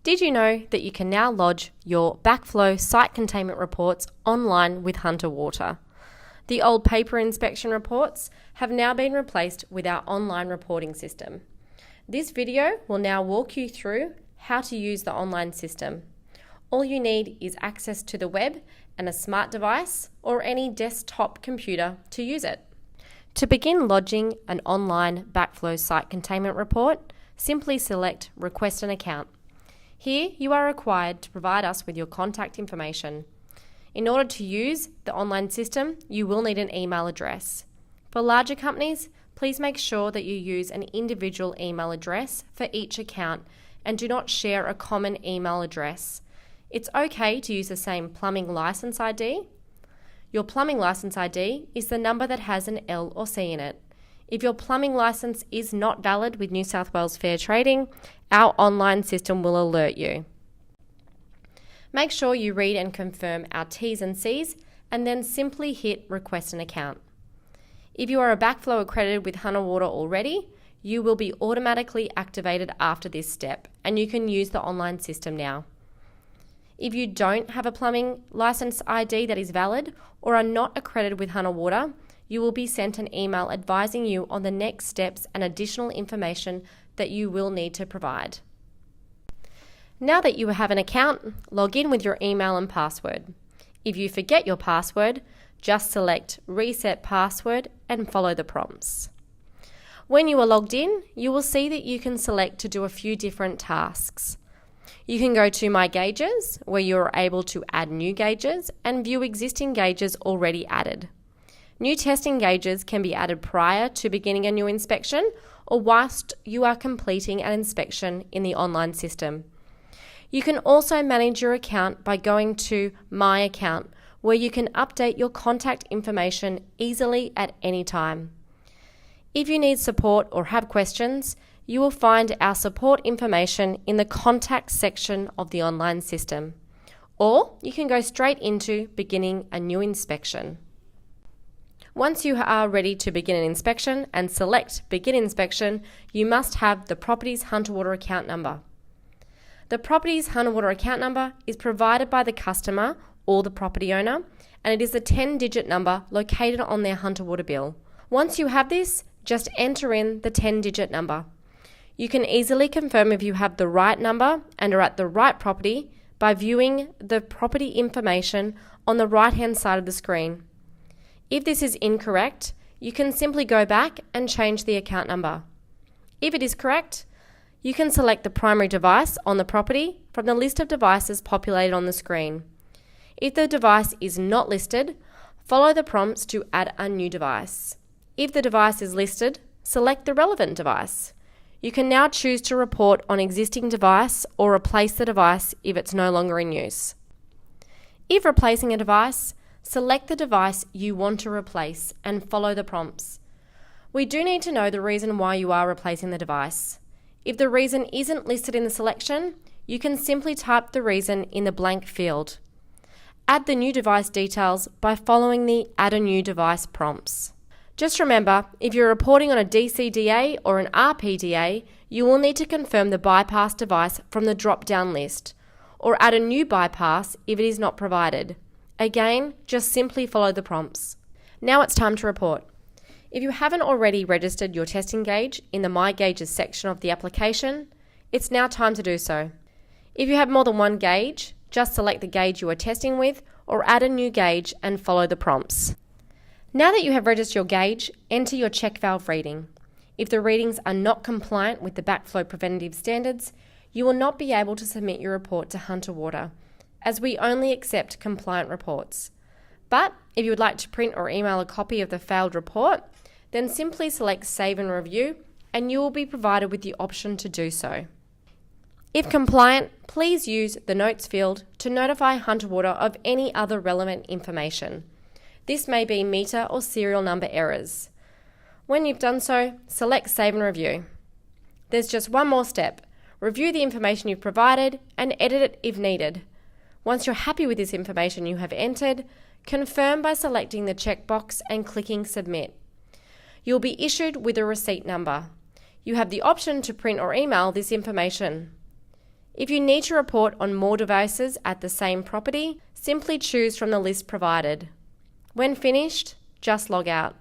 Did you know that you can now lodge your Backflow site containment reports online with Hunter Water? The old paper inspection reports have now been replaced with our online reporting system. This video will now walk you through how to use the online system. All you need is access to the web and a smart device or any desktop computer to use it. To begin lodging an online Backflow site containment report, simply select Request an Account. Here, you are required to provide us with your contact information. In order to use the online system, you will need an email address. For larger companies, please make sure that you use an individual email address for each account and do not share a common email address. It's okay to use the same plumbing license ID. Your plumbing license ID is the number that has an L or C in it. If your plumbing license is not valid with New South Wales Fair Trading, our online system will alert you. Make sure you read and confirm our T's and C's and then simply hit Request an Account. If you are a Backflow accredited with Hunter Water already, you will be automatically activated after this step and you can use the online system now. If you don't have a plumbing license ID that is valid or are not accredited with Hunter Water, you will be sent an email advising you on the next steps and additional information that you will need to provide. Now that you have an account, log in with your email and password. If you forget your password, just select Reset Password and follow the prompts. When you are logged in, you will see that you can select to do a few different tasks. You can go to My Gauges, where you are able to add new gauges and view existing gauges already added. New testing gauges can be added prior to beginning a new inspection or whilst you are completing an inspection in the online system. You can also manage your account by going to My Account, where you can update your contact information easily at any time. If you need support or have questions, you will find our support information in the Contact section of the online system. Or you can go straight into beginning a new inspection. Once you are ready to begin an inspection and select Begin Inspection, you must have the Properties Hunter Water account number. The Properties Hunter Water account number is provided by the customer or the property owner, and it is a 10-digit number located on their Hunter Water bill. Once you have this, just enter in the 10-digit number. You can easily confirm if you have the right number and are at the right property by viewing the property information on the right-hand side of the screen. If this is incorrect, you can simply go back and change the account number. If it is correct, you can select the primary device on the property from the list of devices populated on the screen. If the device is not listed, follow the prompts to add a new device. If the device is listed, select the relevant device. You can now choose to report on existing device or replace the device if it's no longer in use. If replacing a device, select the device you want to replace and follow the prompts. We do need to know the reason why you are replacing the device. If the reason isn't listed in the selection, you can simply type the reason in the blank field. Add the new device details by following the Add a New Device prompts. Just remember, if you're reporting on a DCDA or an RPDA, you will need to confirm the bypass device from the drop-down list, or add a new bypass if it is not provided. Again, just simply follow the prompts. Now it's time to report. If you haven't already registered your testing gauge in the My Gauges section of the application, it's now time to do so. If you have more than one gauge, just select the gauge you are testing with or add a new gauge and follow the prompts. Now that you have registered your gauge, enter your check valve reading. If the readings are not compliant with the Backflow preventative standards, you will not be able to submit your report to Hunter Water, as we only accept compliant reports. But if you would like to print or email a copy of the failed report, then simply select Save and Review and you will be provided with the option to do so. If compliant, please use the Notes field to notify Hunter Water of any other relevant information. This may be meter or serial number errors. When you've done so, select Save and Review. There's just one more step. Review the information you've provided and edit it if needed. Once you're happy with this information you have entered, confirm by selecting the checkbox and clicking Submit. You'll be issued with a receipt number. You have the option to print or email this information. If you need to report on more devices at the same property, simply choose from the list provided. When finished, just log out.